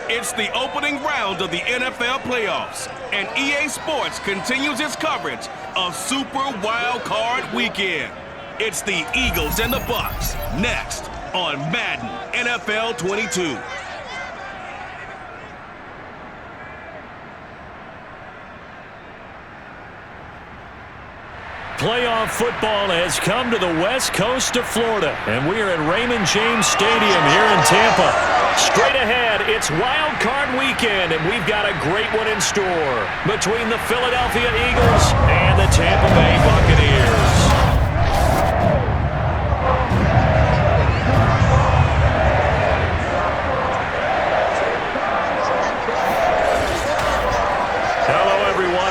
It's the opening round of the NFL playoffs, and EA Sports continues its coverage of Super Wildcard Weekend. It's the Eagles and the Bucs next on Madden NFL 22. Playoff football has come to the west coast of Florida, and we are at Raymond James Stadium here in Tampa. Straight ahead, it's Wild Card Weekend, and we've got a great one in store between the Philadelphia Eagles and the Tampa Bay Buccaneers.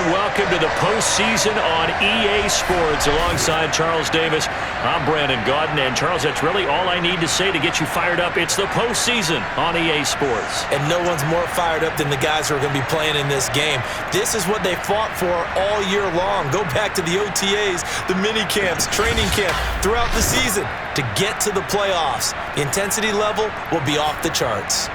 Welcome to the postseason on EA Sports. Alongside Charles Davis, I'm Brandon Gaudin. And Charles, that's really all I need to say to get you fired up. It's the postseason on EA Sports. And no one's more fired up than the guys who are going to be playing in this game. This is what they fought for all year long. Go back to the OTAs, the mini camps, training camp, throughout the season to get to the playoffs. The intensity level will be off the charts.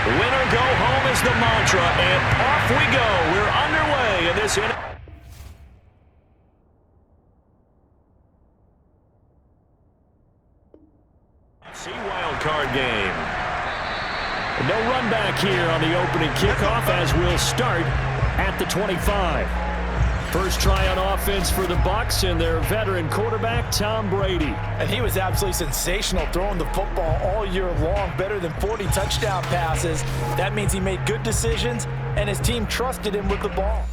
Winner go home is the mantra, and off we go. We're underway in this NFC wildcard game. No run back here on the opening kickoff as we'll start at the 25. First try on offense for the Bucs and their veteran quarterback, Tom Brady. And he was absolutely sensational throwing the football all year long, better than 40 touchdown passes. That means he made good decisions, and his team trusted him with the ball.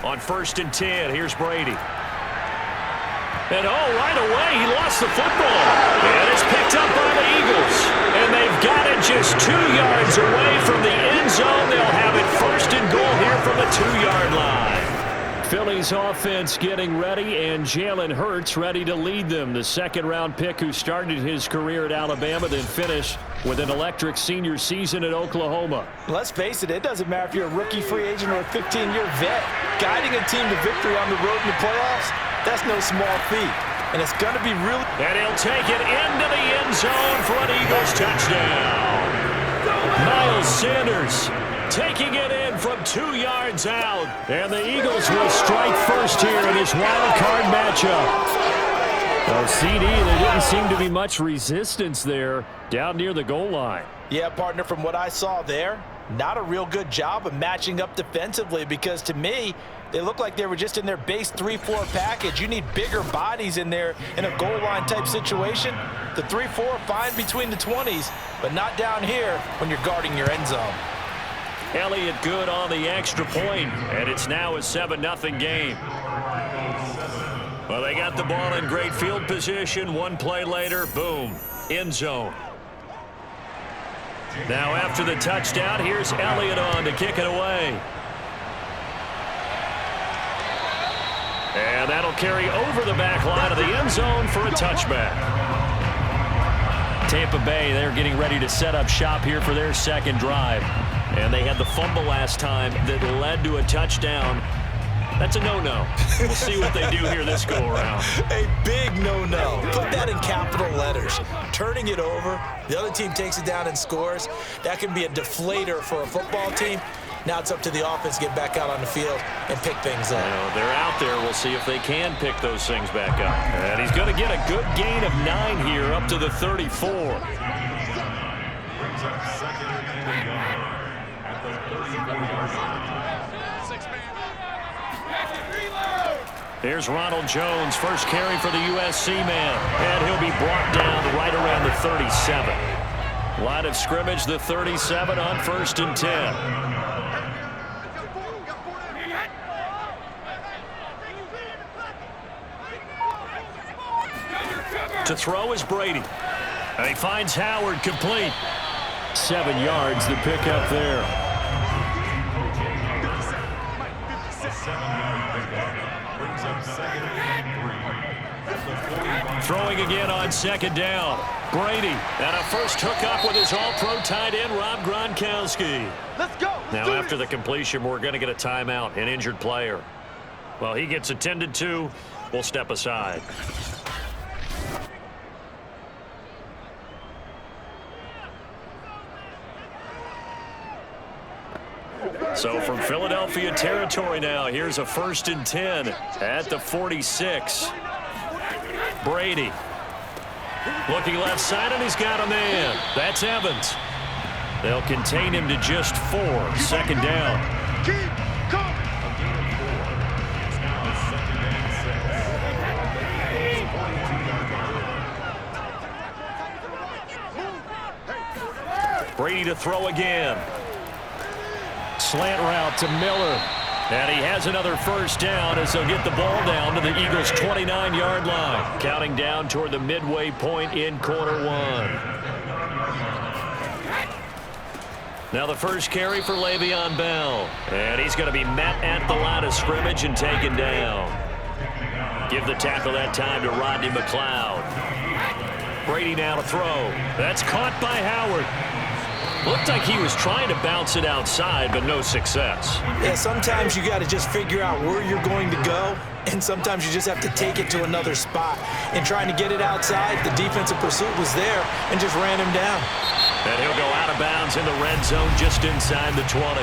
On 1st and 10, here's Brady. And right away, he lost the football. And it's picked up by the Eagles. And they've got it just 2 yards away from the end zone. They'll have it 1st and goal here from the 2-yard line. Philly's offense getting ready, and Jalen Hurts ready to lead them. The second-round pick who started his career at Alabama, then finished with an electric senior season at Oklahoma. Let's face it, it doesn't matter if you're a rookie free agent or a 15-year vet. Guiding a team to victory on the road in the playoffs, that's no small feat. And it's going to be really... And he'll take it into the end zone for an Eagles touchdown. Miles Sanders taking it in from 2 yards out. And the Eagles will strike first here in this wild card matchup. Well, CD, there didn't seem to be much resistance there down near the goal line. Yeah, partner, from what I saw there, not a real good job of matching up defensively, because to me, they look like they were just in their base 3-4 package. You need bigger bodies in there in a goal line type situation. The 3-4 fine between the 20s, but not down here when you're guarding your end zone. Elliott good on the extra point, and it's now a 7-0 game. Well, they got the ball in great field position. One play later, boom, end zone. Now after the touchdown, here's Elliott on to kick it away. And that'll carry over the back line of the end zone for a touchback. Tampa Bay, they're getting ready to set up shop here for their second drive. And they had the fumble last time that led to a touchdown. That's a no-no. We'll see what they do here this go-around. A big no-no. Put that in capital letters. Turning it over, the other team takes it down and scores. That can be a deflator for a football team. Now it's up to the offense to get back out on the field and pick things up. Well, they're out there. We'll see if they can pick those things back up. And he's going to get a good gain of 9 here up to the 34. Here's Ronald Jones, first carry for the USC man, and he'll be brought down right around the 37. Line of scrimmage, the 37 on 1st and 10. To throw is Brady. And he finds Howard complete. 7 yards the pickup there. Throwing again on second down. Brady, and a first hookup with his all-pro tight end, Rob Gronkowski. Let's go. Now, after the completion, we're going to get a timeout, an injured player. Well, he gets attended to. We'll step aside. So from Philadelphia territory now, here's a 1st and 10 at the 46. Brady looking left side, and he's got a man. That's Evans. They'll contain him to just 4. Second down. Keep coming. Brady to throw again. Slant route to Miller. And he has another first down as they'll get the ball down to the Eagles' 29-yard line. Counting down toward the midway point in quarter 1. Now the first carry for Le'Veon Bell. And he's going to be met at the line of scrimmage and taken down. Give the tackle that time to Rodney McLeod. Brady now to throw. That's caught by Howard. Looked like he was trying to bounce it outside, but no success. Yeah, sometimes you got to just figure out where you're going to go, and sometimes you just have to take it to another spot. And trying to get it outside, the defensive pursuit was there and just ran him down. And he'll go out of bounds in the red zone just inside the 20.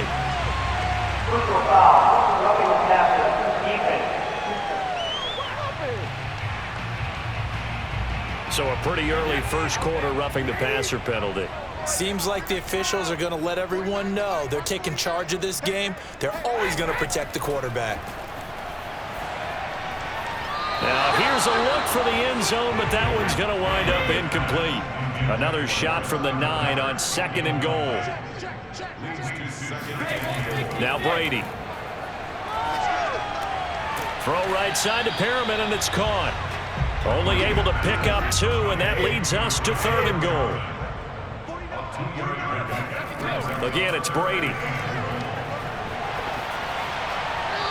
So a pretty early first quarter roughing the passer penalty. Seems like the officials are going to let everyone know they're taking charge of this game. They're always going to protect the quarterback. Now here's a look for the end zone, but that one's going to wind up incomplete. Another shot from the 9 on 2nd and goal. Now Brady. Throw right side to Perriman, and it's caught. Only able to pick up 2, and that leads us to 3rd and goal. Again, it's Brady.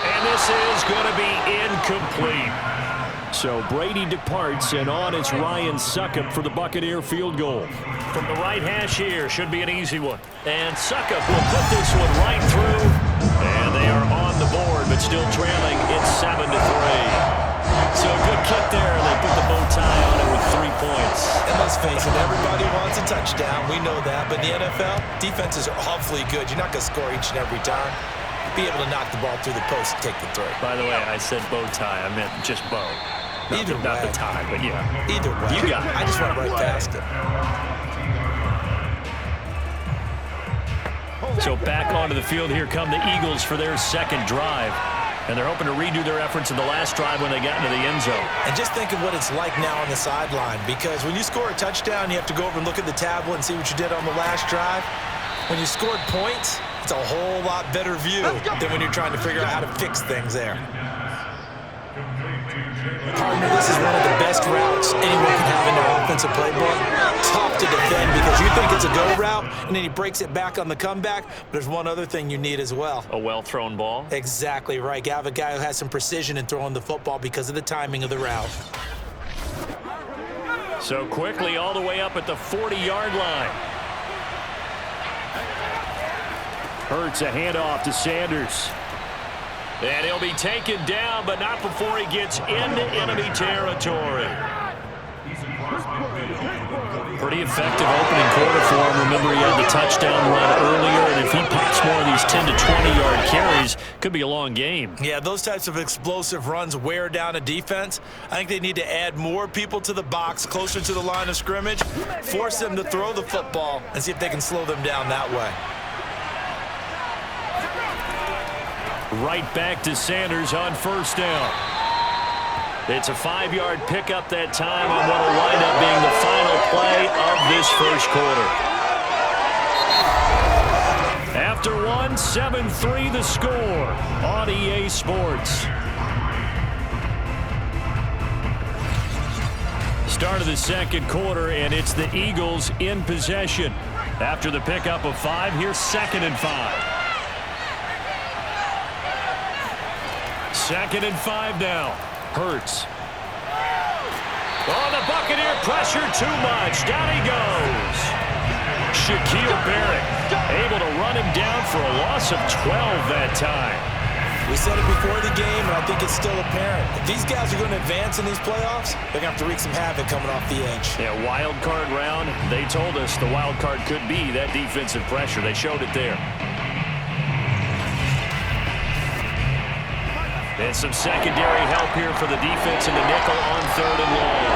And this is going to be incomplete. So Brady departs, and on it's Ryan Succop for the Buccaneer field goal. From the right hash here, should be an easy one. And Succop will put this one right through. And they are on the board, but still trailing. It's 7-3. So a good kick there. They put the bow tie on it with 3 points. And let's face it, everybody wants a touchdown. We know that. But in the NFL, defenses are awfully good. You're not going to score each and every time. Be able to knock the ball through the post and take the throw. By the way, I said bow tie. I meant just bow. Not the tie, but yeah. Either way. You got it. I just went right past it. So back onto the field, here come the Eagles for their 2nd drive. And they're hoping to redo their efforts in the last drive when they got into the end zone. And just think of what it's like now on the sideline, because when you score a touchdown, you have to go over and look at the tablet and see what you did on the last drive. When you scored points, it's a whole lot better view than when you're trying to figure out how to fix things there. Partner, this is one of the best routes anyone can have in their offensive playbook. Tough to defend because you think it's a go route, and then he breaks it back on the comeback. But there's one other thing you need as well. A well-thrown ball? Exactly right. You have a guy who has some precision in throwing the football because of the timing of the route. So quickly all the way up at the 40-yard line. Hurts a handoff to Sanders. And he'll be taken down, but not before he gets into enemy territory. Pretty effective opening quarter for him. Remember, he had the touchdown run earlier, and if he pops more of these 10 to 20-yard carries, could be a long game. Yeah, those types of explosive runs wear down a defense. I think they need to add more people to the box, closer to the line of scrimmage, force them to throw the football, and see if they can slow them down that way. Right back to Sanders on first down. It's a 5-yard pickup that time on what will wind up being the final play of this first quarter. After 7-3 the score on EA Sports. start of the second quarter, and it's the Eagles in possession. After the pickup of 5, here's 2nd and 5. 2nd and 5 now. Hurts. Oh, the Buccaneer pressure too much. Down he goes. Shaquille Barrett able to run him down for a loss of 12 that time. We said it before the game, and I think it's still apparent. If these guys are going to advance in these playoffs, they're going to have to wreak some havoc coming off the edge. Yeah, wild card round. They told us the wild card could be that defensive pressure. They showed it there. And some secondary help here for the defense in the nickel on 3rd and long.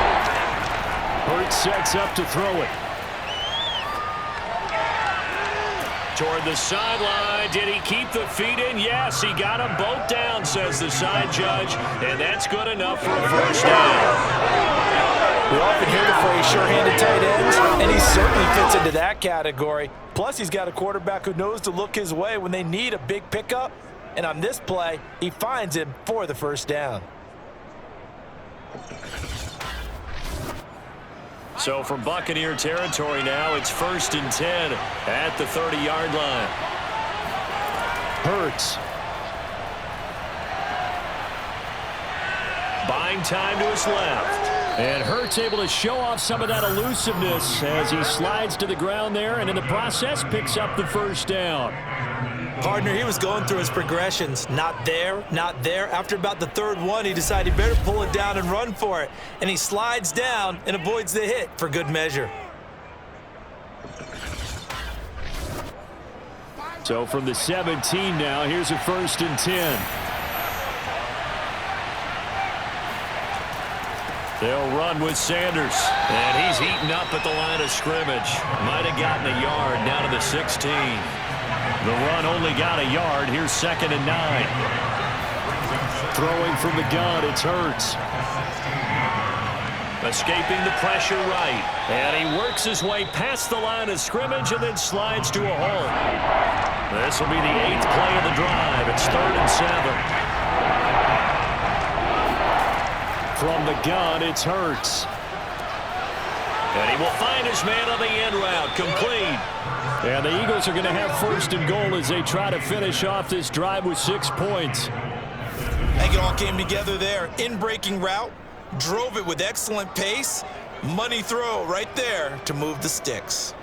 Hurts sets up to throw it. Toward the sideline. Did he keep the feet in? Yes, he got them both down, says the side judge. And that's good enough for a first down. We often hear the phrase sure-handed tight ends, and he certainly fits into that category. Plus, he's got a quarterback who knows to look his way when they need a big pickup. And on this play, he finds him for the first down. So from Buccaneer territory now, it's 1st and 10 at the 30-yard line. Hurts. Buying time to his left. And Hurts able to show off some of that elusiveness as he slides to the ground there, and in the process picks up the first down. Partner, he was going through his progressions. Not there, not there. After about the 3rd one, he decided he better pull it down and run for it. And he slides down and avoids the hit for good measure. So from the 17 now, here's a 1st and 10. They'll run with Sanders. And he's eaten up at the line of scrimmage. Might have gotten a yard down to the 16. The run only got a yard. Here's 2nd and 9. Throwing from the gun, it's Hurts. Escaping the pressure right. And he works his way past the line of scrimmage and then slides to a hole. This will be the 8th play of the drive. It's 3rd and 7. From the gun, it's Hurts. And he will find his man on the end route, complete. And the Eagles are going to have 1st and goal as they try to finish off this drive with 6 points. I think it all came together there. In-breaking route, drove it with excellent pace. Money throw right there to move the sticks.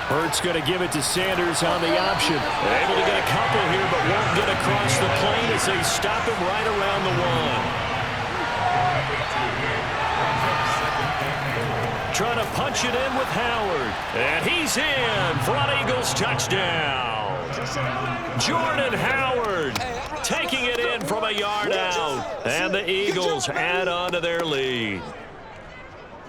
Hurts going to give it to Sanders on the option. Able to get a couple here, but won't get across the plane as they stop him right around the 1. Trying to punch it in with Howard. And he's in for an Eagles touchdown. Jordan Howard taking it in from a yard out. And the Eagles add on to their lead.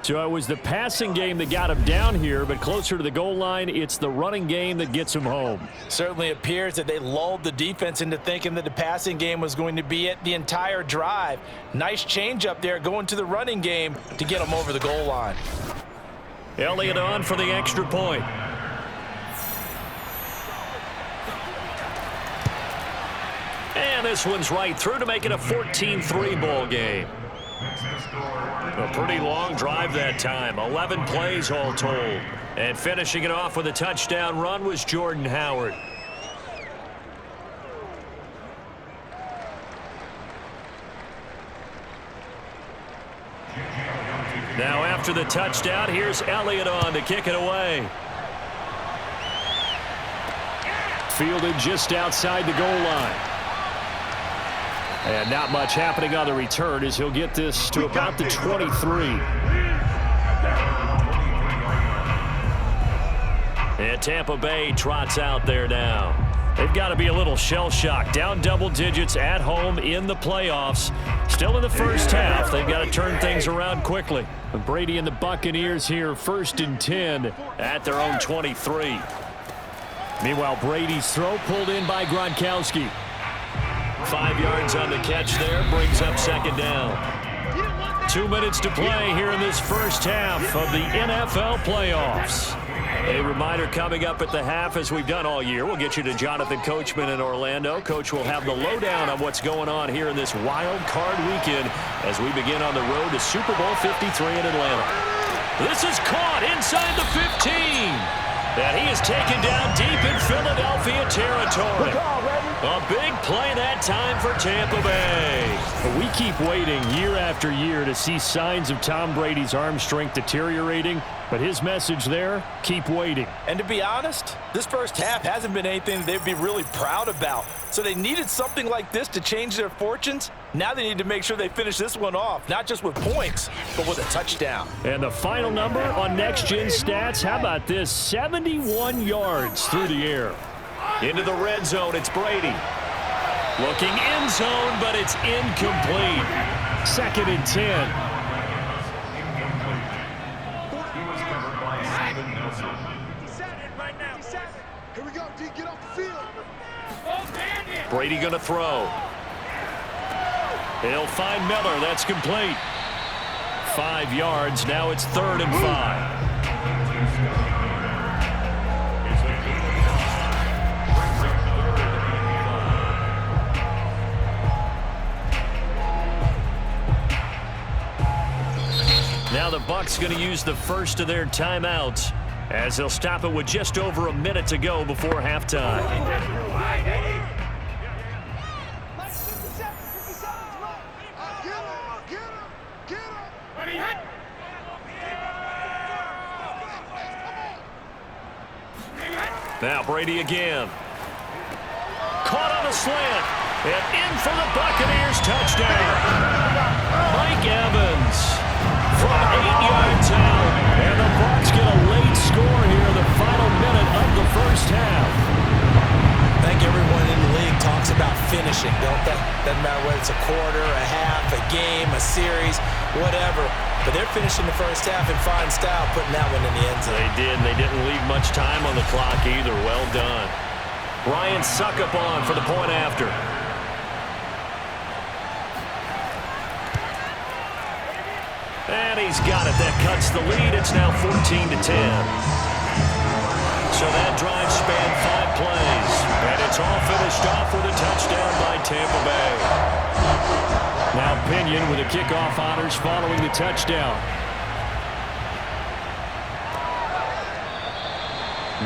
So it was the passing game that got him down here, but closer to the goal line, it's the running game that gets him home. Certainly appears that they lulled the defense into thinking that the passing game was going to be it the entire drive. Nice change up there going to the running game to get him over the goal line. Elliott on for the extra point. And this one's right through to make it a 14-3 ball game. A pretty long drive that time. 11 plays all told. And finishing it off with a touchdown run was Jordan Howard. Now after the touchdown, here's Elliott on to kick it away. Fielded just outside the goal line. And not much happening on the return as he'll get this to about the 23. And Tampa Bay trots out there now. They've got to be a little shell-shocked. Down double digits at home in the playoffs. Still in the first half. They've got to turn things around quickly. Brady and the Buccaneers here 1st and 10 at their own 23. Meanwhile, Brady's throw pulled in by Gronkowski. 5 yards on the catch there, brings up 2nd down. 2 minutes to play here in this first half of the NFL playoffs. A reminder coming up at the half, as we've done all year. We'll get you to Jonathan Coachman in Orlando. Coach will have the lowdown on what's going on here in this wild card weekend as we begin on the road to Super Bowl 53 in Atlanta. This is caught inside the 15. And he is taken down deep in Philadelphia territory. A big play that time for Tampa Bay. We keep waiting year after year to see signs of Tom Brady's arm strength deteriorating, but his message there, keep waiting. And to be honest, this first half hasn't been anything they'd be really proud about. So they needed something like this to change their fortunes. Now they need to make sure they finish this one off, not just with points, but with a touchdown. And the final number on Next Gen Stats, how about this? 71 yards through the air. Into the red zone, it's Brady. Looking end zone, but it's incomplete. 2nd and 10. Here we go, D, get off the field. Brady going to throw. He'll find Miller. That's complete. 5 yards. Now it's 3rd and 5. Now the Bucs going to use the first of their timeouts as they'll stop it with just over a minute to go before halftime. Now Brady again. Caught on a slant. And in for the Buccaneers touchdown. Mike Evans from 8 yards out. And the Bucs get a late score here in the final minute of the first half. I think everyone in the league talks about finishing, don't they? Doesn't matter whether it's a quarter, a half, a game, a series, whatever. But they're finishing the first half in fine style, putting that one in the end zone. They did, and they didn't leave much time on the clock either. Well done. Ryan Suckup on for the point after. And he's got it. That cuts the lead. It's now 14-10. So that drive spanned 5 plays. And it's all finished off with a touchdown by Tampa Bay. Now Pinion with the kickoff honors following the touchdown.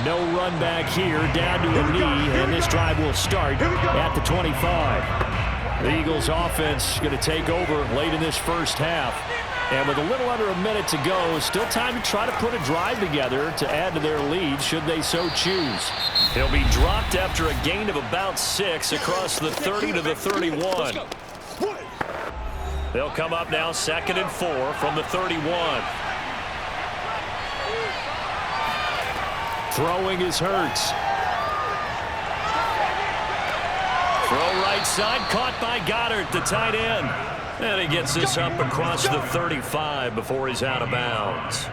No run back here, down to a knee, and this drive will start at the 25. The Eagles offense going to take over late in this first half. And with a little under a minute to go, still time to try to put a drive together to add to their lead should they so choose. He'll be dropped after a gain of about 6 across the 30 to the 31. They'll come up now 2nd and 4 from the 31. Throwing is Hurts. Throw right side, caught by Goddard, the tight end. And he gets this up across the 35 before he's out of bounds.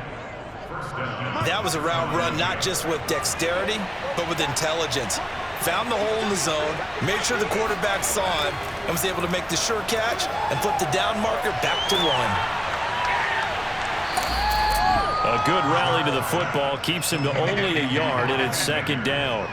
That was a route run not just with dexterity, but with intelligence. Found the hole in the zone, made sure the quarterback saw him, and was able to make the sure catch and flip the down marker back to 1. A good rally to the football keeps him to only a yard, and it's 2nd down.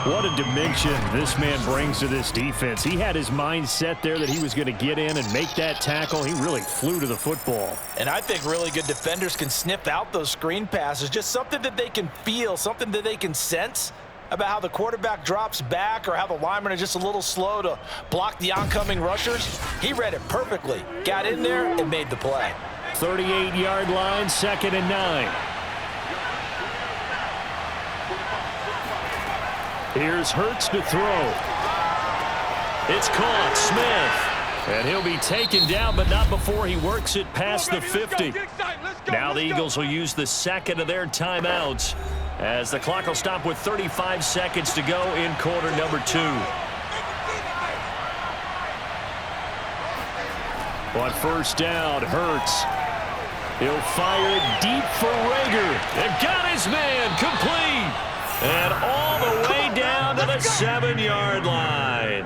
What a dimension this man brings to this defense. He had his mind set there that he was going to get in and make that tackle. He really flew to the football. And I think really good defenders can sniff out those screen passes, just something that they can feel, something that they can sense about how the quarterback drops back or how the linemen are just a little slow to block the oncoming rushers. He read it perfectly, got in there, and made the play. 38-yard line, 2nd and 9. Here's Hurts to throw. It's caught, Smith. And he'll be taken down, but not before he works it past the 50. Now the Eagles will use the 2nd of their timeouts as the clock will stop with 35 seconds to go in quarter number 2. On first down, Hurts. He'll fire it deep for Rager. And got his man complete. And all the way down to the 7-yard line.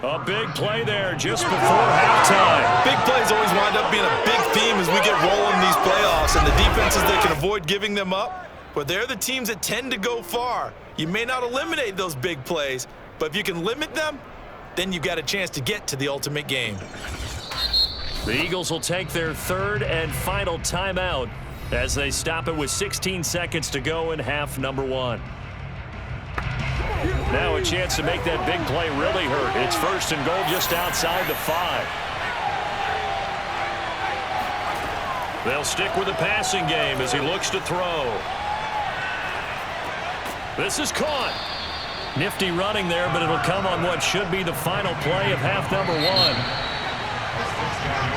A big play there just before halftime. Big plays always wind up being a big theme as we get rolling these playoffs, and the defenses that can avoid giving them up Well, they're the teams that tend to go far. You may not eliminate those big plays, but if you can limit them, then you've got a chance to get to the ultimate game. The Eagles will take their third and final timeout as they stop it with 16 seconds to go in half number 1. Now a chance to make that big play really hurt. It's first and goal just outside the 5. They'll stick with the passing game as he looks to throw. This is caught. Nifty running there, but it'll come on what should be the final play of half number 1.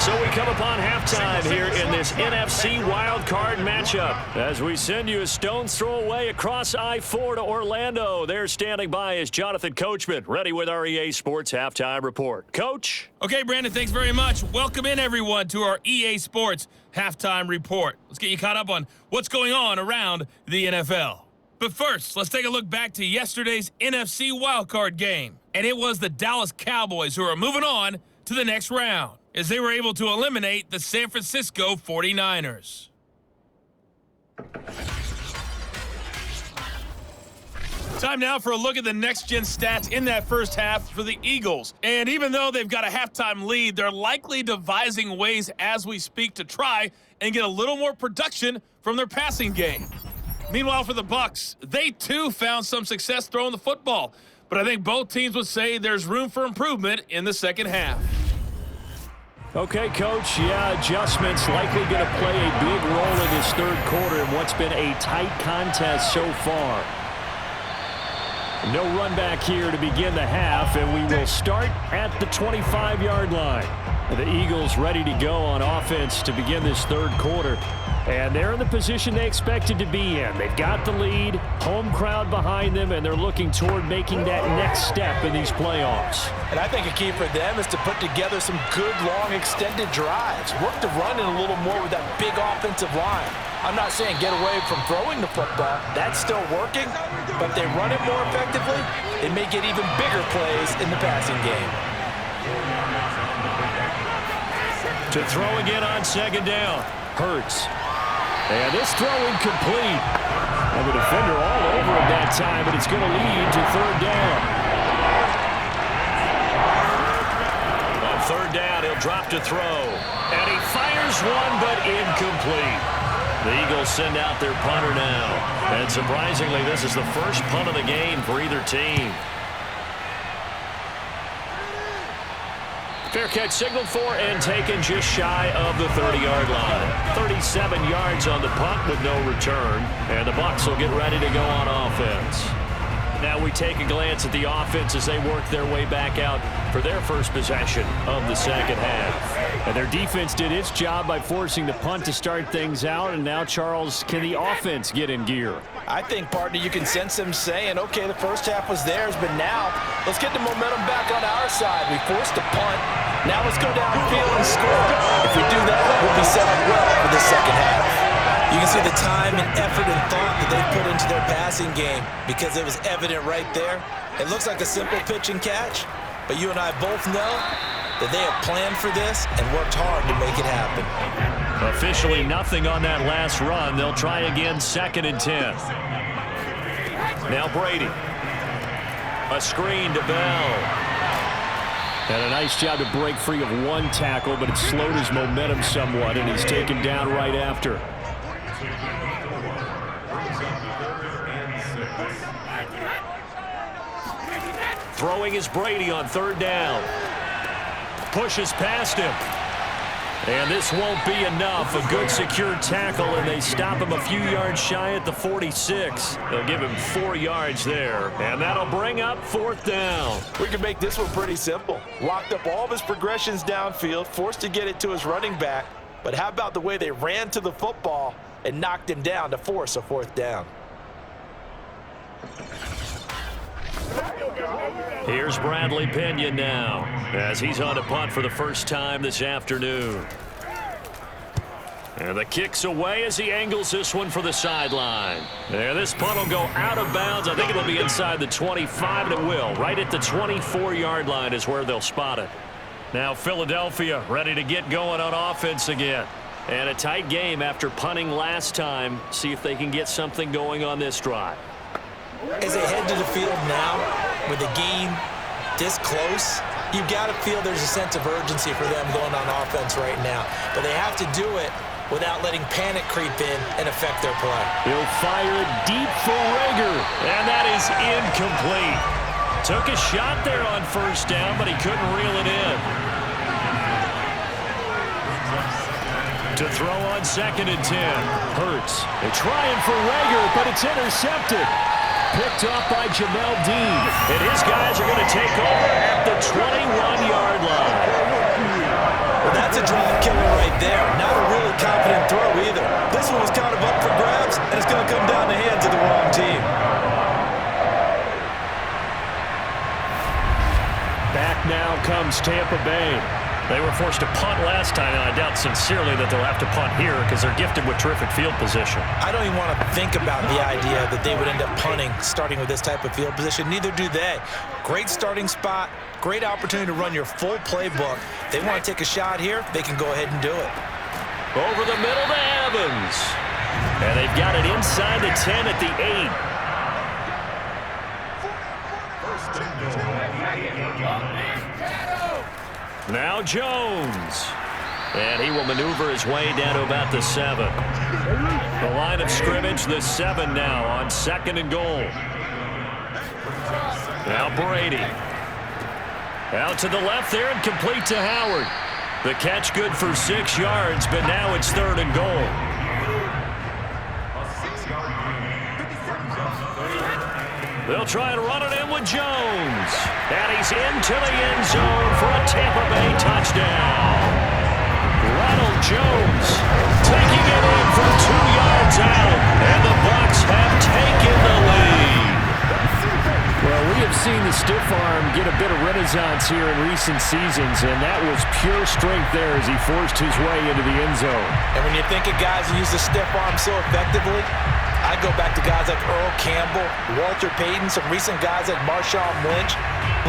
So we come upon halftime here in this NFC Wildcard matchup as we send you a stone's throw away across I-4 to Orlando. There standing by is Jonathan Coachman, ready with our EA Sports Halftime Report. Coach? Okay, Brandon, thanks very much. Welcome in, everyone, to our EA Sports Halftime Report. Let's get you caught up on what's going on around the NFL. But first, let's take a look back to yesterday's NFC Wildcard game. And it was the Dallas Cowboys who are moving on to the next round, as they were able to eliminate the San Francisco 49ers. Time now for a look at the next-gen stats in that first half for the Eagles. And even though they've got a halftime lead, they're likely devising ways as we speak to try and get a little more production from their passing game. Meanwhile, for the Bucs, they too found some success throwing the football. But I think both teams would say there's room for improvement in the second half. Okay, Coach, adjustments likely going to play a big role in this third quarter in what's been a tight contest so far. No run back here to begin the half, and we will start at the 25-yard line. The Eagles ready to go on offense to begin this third quarter. And they're in the position they expected to be in. They've got the lead, home crowd behind them, and they're looking toward making that next step in these playoffs. And I think a key for them is to put together some good, long, extended drives. Work the run in a little more with that big offensive line. I'm not saying get away from throwing the football. That's still working. But if they run it more effectively, they may get even bigger plays in the passing game. To throw again on second down. Hurts. And this throw incomplete. And the defender all over him that time, but it's going to lead to third down. On third down, he'll drop to throw. And he fires one, but incomplete. The Eagles send out their punter now. And surprisingly, this is the first punt of the game for either team. Fair catch signaled for and taken just shy of the 30-yard line. 37 yards on the punt with no return. And the Bucs will get ready to go on offense. Now we take a glance at the offense as they work their way back out for their first possession of the second half. And their defense did its job by forcing the punt to start things out. And now, Charles, can the offense get in gear? I think, partner, you can sense them saying, okay, the first half was theirs, but now let's get the momentum back on our side. We forced a punt. Now let's go downfield and score. If we do that, we'll be set up well for the second half. You can see the time and effort and thought that they put into their passing game because it was evident right there. It looks like a simple pitch and catch, but you and I both know that they have planned for this and worked hard to make it happen. Officially nothing on that last run. They'll try again, 2nd and 10. Now Brady. A screen to Bell. And a nice job to break free of one tackle, but it slowed his momentum somewhat, and he's taken down right after. Throwing is Brady on third down. Pushes past him. And this won't be enough. A good secure tackle, and they stop him a few yards shy at the 46. They'll give him 4 yards there, and that'll bring up 4th down. We can make this one pretty simple. Locked up all of his progressions downfield, forced to get it to his running back. But how about the way they ran to the football and knocked him down to force a 4th down? Here's Bradley Pinion now as he's on a punt for the first time this afternoon. And the kick's away as he angles this one for the sideline. And this punt will go out of bounds. I think it'll be inside the 25, and it will. Right at the 24-yard line is where they'll spot it. Now Philadelphia ready to get going on offense again. And a tight game after punting last time. See if they can get something going on this drive. As they head to the field now, with the game this close, you've got to feel there's a sense of urgency for them going on offense right now. But they have to do it without letting panic creep in and affect their play. He'll fire it deep for Rager. And that is incomplete. Took a shot there on first down, but he couldn't reel it in. To throw on 2nd and 10. Hurts. They're trying for Rager, but it's intercepted. Picked off by Jamel Dean. And his guys are going to take over at the 21-yard line. Well, that's a drive killer right there. Not a really confident throw either. This one was kind of up for grabs, and it's going to come down the hands of the wrong team. Back now comes Tampa Bay. They were forced to punt last time, and I doubt sincerely that they'll have to punt here because they're gifted with terrific field position. I don't even want to think about the idea that they would end up punting starting with this type of field position. Neither do they. Great starting spot, great opportunity to run your full playbook. They want to take a shot here, they can go ahead and do it. Over the middle to Evans. And they've got it inside the 10 at the 8. Now Jones. And he will maneuver his way down to about the 7. The line of scrimmage, the 7 now on 2nd and goal. Now Brady. Out to the left there and complete to Howard. The catch good for 6 yards, but now it's 3rd and goal. They'll try and run it in with Jones. And he's into the end zone for a Tampa Bay touchdown. Ronald Jones taking it in from 2 yards out. And the Bucs have taken the lead. Well, we have seen the stiff arm get a bit of renaissance here in recent seasons, and that was pure strength there as he forced his way into the end zone. And when you think of guys who use the stiff arm so effectively, I go back to guys like Earl Campbell, Walter Payton, some recent guys like Marshawn Lynch.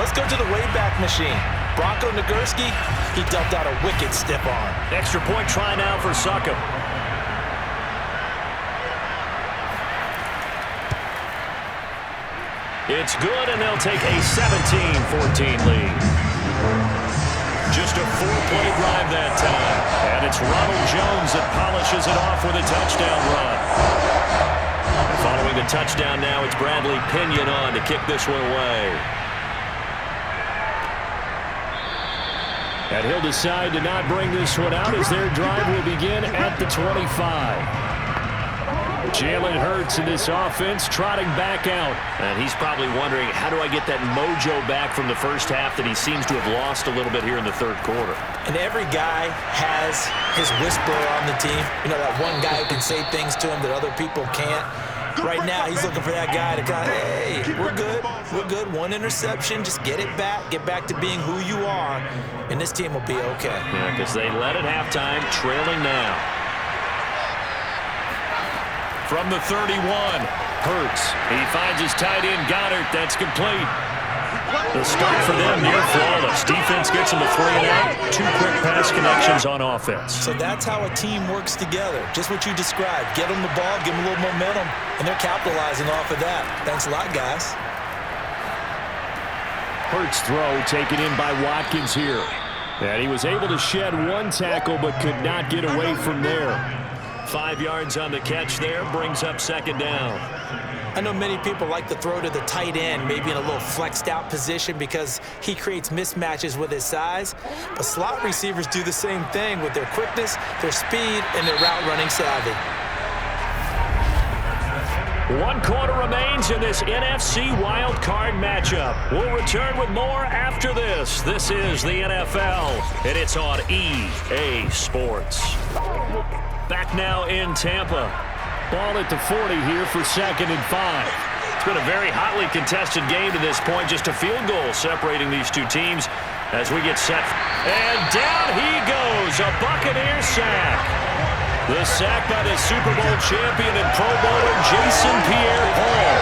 Let's go to the Wayback Machine. Bronco Nagurski, he dealt out a wicked stiff arm. Extra point try now for Succop. It's good, and they'll take a 17-14 lead. Just a 4-play drive that time. And it's Ronald Jones that polishes it off with a touchdown run. And following the touchdown now, it's Bradley Pinion on to kick this one away. And he'll decide to not bring this one out as their drive will begin at the 25. Jalen Hurts in this offense trotting back out. And he's probably wondering, how do I get that mojo back from the first half that he seems to have lost a little bit here in the 3rd quarter? And every guy has his whisperer on the team. You know, that one guy who can say things to him that other people can't. Right now, he's looking for that guy to kind of, hey, we're good. We're good. 1 interception. Just get it back. Get back to being who you are, and this team will be okay. Yeah, because they led at halftime, trailing now. From the 31, Hurts. He finds his tight end, Goddard. That's complete. The start for them near flawless. Defense gets them to 3 and out. 2 quick pass connections on offense. So that's how a team works together. Just what you described. Get them the ball, give them a little momentum, and they're capitalizing off of that. Thanks a lot, guys. Hurts throw taken in by Watkins here. And he was able to shed 1 tackle but could not get away from there. 5 yards on the catch there, brings up 2nd down. I know many people like to throw to the tight end, maybe in a little flexed out position because he creates mismatches with his size. But slot receivers do the same thing with their quickness, their speed, and their route running savvy. 1 quarter remains in this NFC Wildcard matchup. We'll return with more after this. This is the NFL, and it's on EA Sports. Back now in Tampa. Ball at the 40 here for 2nd and 5. It's been a very hotly contested game to this point. Just a field goal separating these two teams as we get set. And down he goes. A Buccaneer sack. The sack by the Super Bowl champion and Pro Bowler Jason Pierre-Paul.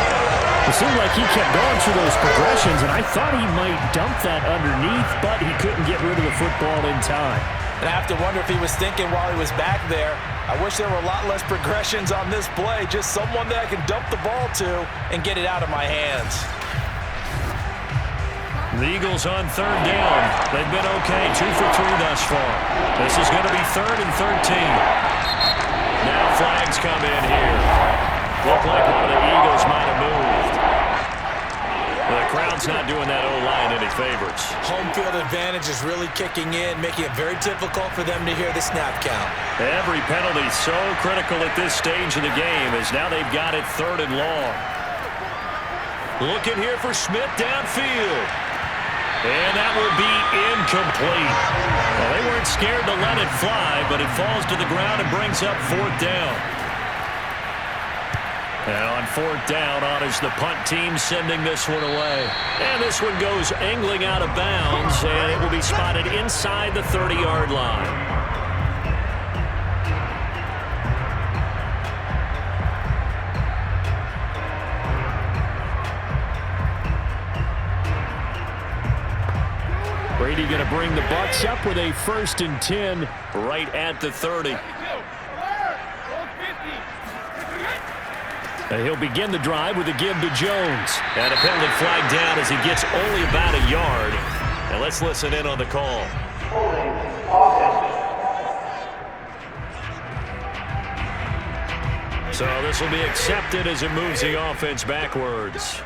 It seemed like he kept going through those progressions, and I thought he might dump that underneath, but he couldn't get rid of the football in time. And I have to wonder if he was thinking while he was back there, I wish there were a lot less progressions on this play, just someone that I can dump the ball to and get it out of my hands. The Eagles on third down. They've been okay, 2 for 3 thus far. This is going to be 3rd and 13. Now flags come in here. Look like one of the Eagles might have moved. The crowd's not doing that O-line any favors. Home field advantage is really kicking in, making it very difficult for them to hear the snap count. Every penalty so critical at this stage of the game as now they've got it 3rd and long. Looking here for Smith downfield. And that will be incomplete. Well, they weren't scared to let it fly, but it falls to the ground and brings up 4th down. And on 4th down, on is the punt team sending this one away. And this one goes angling out of bounds, and it will be spotted inside the 30-yard line. Brady going to bring the Bucs up with a 1st and 10 right at the 30. And he'll begin the drive with a give to Jones. And a penalty flag down as he gets only about a yard. And let's listen in on the call. So this will be accepted as it moves the offense backwards.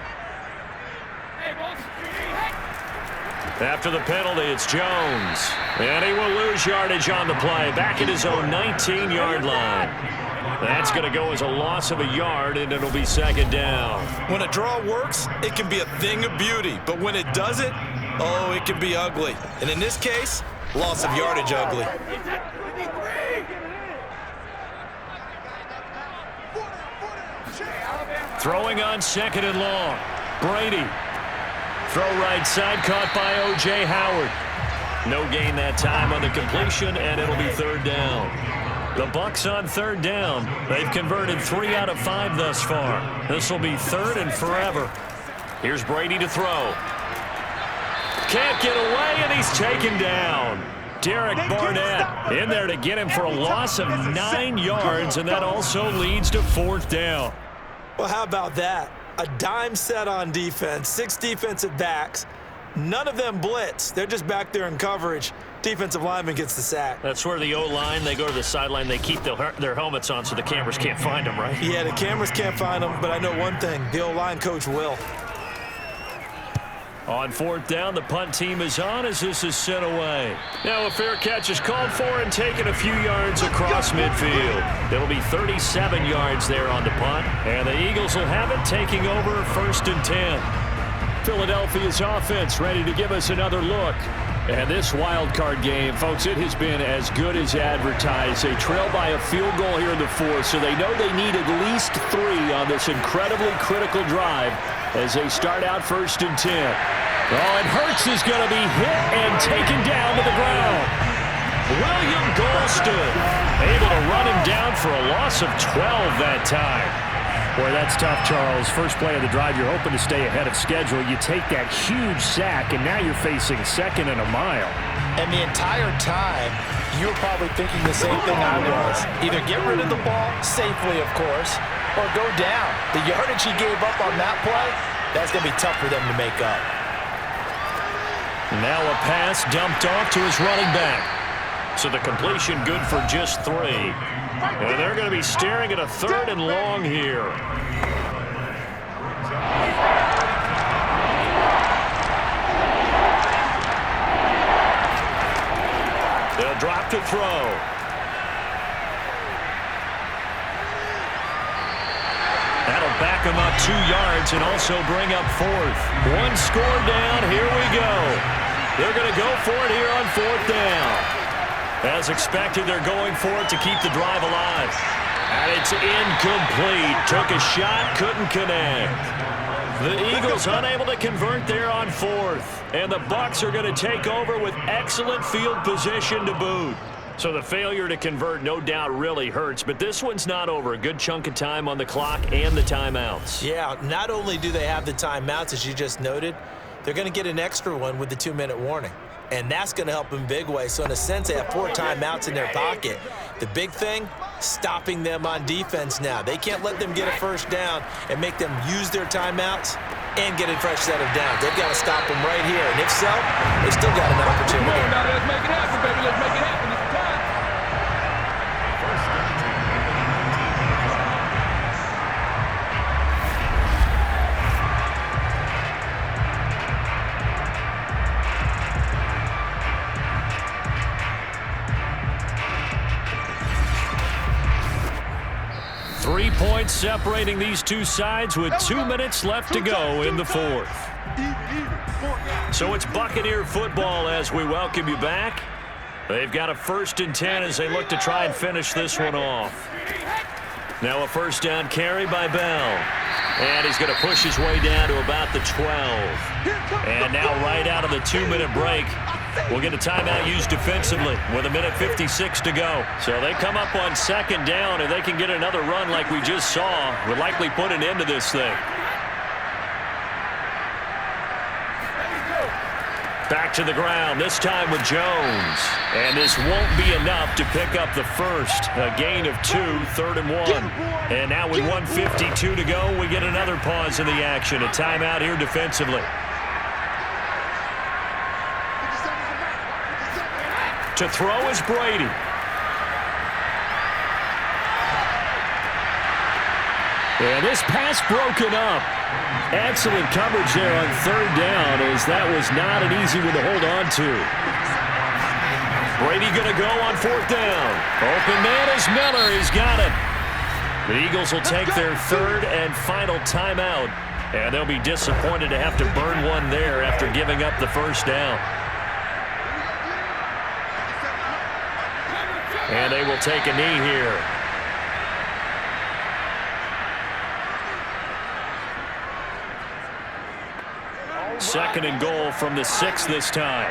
After the penalty, it's Jones. And he will lose yardage on the play. Back at his own 19-yard line. That's going to go as a loss of a yard, and it'll be 2nd down. When a draw works, it can be a thing of beauty. But when it doesn't, oh, it can be ugly. And in this case, loss of yardage ugly. Throwing on 2nd and long. Brady. Throw right side, caught by O.J. Howard. No gain that time on the completion, and it'll be 3rd down. The Bucs on 3rd down. They've converted 3 out of 5 thus far. This will be 3rd and forever. Here's Brady to throw. Can't get away, and he's taken down. Derek Barnett in there to get him for a loss of 9 yards, and that also leads to 4th down. Well, how about that? A dime set on defense, 6 defensive backs. None of them blitz. They're just back there in coverage. Defensive lineman gets the sack. That's where the O-line, they go to the sideline, they keep their helmets on so the cameras can't find them, right? Yeah, the cameras can't find them, but I know one thing. The O-line coach will. On 4th down, the punt team is on as this is sent away. Now a fair catch is called for and taken a few yards across midfield. It'll be 37 yards there on the punt, and the Eagles will have it taking over 1st and 10. Philadelphia's offense ready to give us another look. And this wild card game, folks, it has been as good as advertised. They trail by a field goal here in the 4th, so they know they need at least 3 on this incredibly critical drive as they start out 1st and 10. Oh, and Hurts is going to be hit and taken down to the ground. William Golston able to run him down for a loss of 12 that time. Boy, that's tough, Charles. First play of the drive, you're hoping to stay ahead of schedule. You take that huge sack, and now you're facing 2nd and a mile. And the entire time, you were probably thinking the same thing I was. Either get rid of the ball, safely, of course, or go down. The yardage he gave up on that play, that's going to be tough for them to make up. Now a pass dumped off to his running back. So the completion good for just 3. And they're going to be staring at a 3rd and long here. They'll drop to throw. That'll back them up 2 yards and also bring up 4th. 1 score down. Here we go. They're going to go for it here on 4th down. As expected, they're going for it to keep the drive alive. And it's incomplete. Took a shot, couldn't connect. The Eagles unable to convert there on 4th. And the Bucs are going to take over with excellent field position to boot. So the failure to convert no doubt really hurts, but this one's not over. A good chunk of time on the clock and the timeouts. Yeah, not only do they have the timeouts, as you just noted, they're going to get an extra one with the 2-minute warning. and that's going to help in a big way. So in a sense, they have 4 timeouts in their pocket. The big thing, stopping them on defense now. They can't let them get a first down and make them use their timeouts and get a fresh set of downs. They've got to stop them right here. And if so, they still got an opportunity. Come on now, let's make it happen, baby. Let's make it happen. It's time. 3 points separating these two sides with 2 minutes left to go in the fourth. So it's Buccaneer football as we welcome you back. They've got a 1st and 10 as they look to try and finish this one off. Now a first down carry by Bell. And he's going to push his way down to about the 12. And now right out of the 2-minute break, we'll get a timeout used defensively with 1:56 to go. So they come up on 2nd down, and they can get another run like we just saw. Would likely put an end to this thing. Back to the ground, this time with Jones. And this won't be enough to pick up the first. A gain of 2, 3rd and 1. And now with 1:52 to go, we get another pause in the action. A timeout here defensively. To throw is Brady. And this pass broken up. Excellent coverage there on 3rd down, as that was not an easy one to hold on to. Brady going to go on 4th down. Open man is Miller. He's got it. The Eagles will take their 3rd and final timeout, and they'll be disappointed to have to burn one there after giving up the first down. And they will take a knee here. Second and goal from the 6 this time.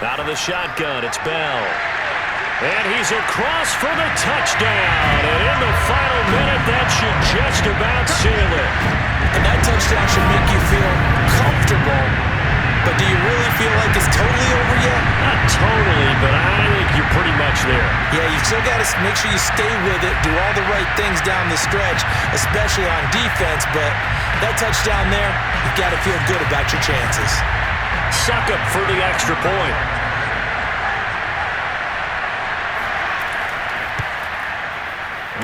Out of the shotgun, it's Bell. And he's across for the touchdown. And in the final minute, that should just about seal it. And that touchdown should make you feel comfortable. But do you really feel like it's totally over yet? Not totally, but I think you're pretty much there. Yeah, you still got to make sure you stay with it, do all the right things down the stretch, especially on defense. But that touchdown there, you've got to feel good about your chances. Suck up for the extra point.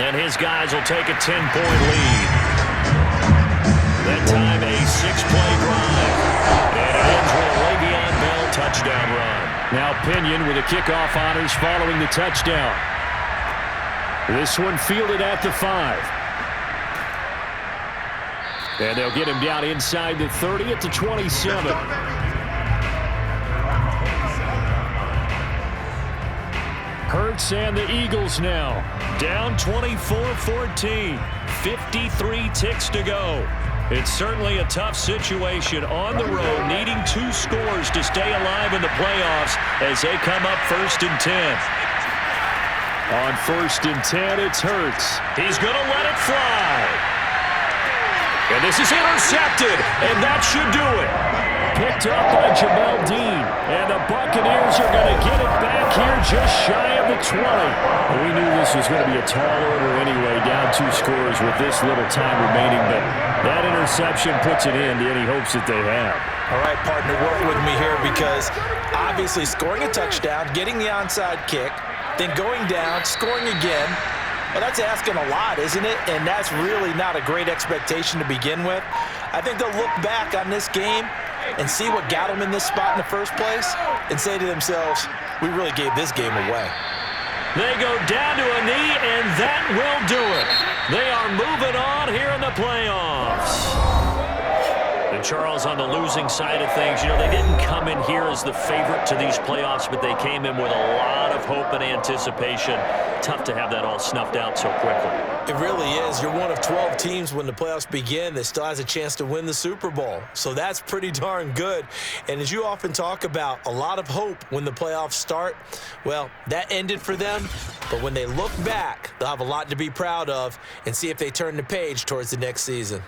And his guys will take a 10-point lead. That time a 6-play drive. And it ends with a Le'Veon Bell touchdown run. Now Pinion with the kickoff honors following the touchdown. This one fielded at the 5. And they'll get him down inside the 30 at the 27. Hurts and the Eagles now down 24-14. 53 ticks to go. It's certainly a tough situation on the road, needing 2 scores to stay alive in the playoffs as they come up 1st and 10. On 1st and 10, it's Hurts. He's going to let it fly. And this is intercepted, and that should do it. Picked up by Jamel Dean, and the Buccaneers are going to get it back here just shy of the 20. We knew this was going to be a tall order anyway, down 2 scores with this little time remaining, but that interception puts an end to any hopes that they have. All right, partner, work with me here because obviously scoring a touchdown, getting the onside kick, then going down, scoring again, well, that's asking a lot, isn't it? And that's really not a great expectation to begin with. I think they'll look back on this game and see what got them in this spot in the first place and say to themselves, we really gave this game away. They go down to a knee, and that will do it. They are moving on here in the playoffs. The Charles, on the losing side of things, you know, they didn't come in here as the favorite to these playoffs, but they came in with a lot of hope and anticipation. Tough to have that all snuffed out so quickly. It really is. You're one of 12 teams when the playoffs begin that still has a chance to win the Super Bowl. So that's pretty darn good. And as you often talk about, a lot of hope when the playoffs start. Well, that ended for them. But when they look back, they'll have a lot to be proud of and see if they turn the page towards the next season.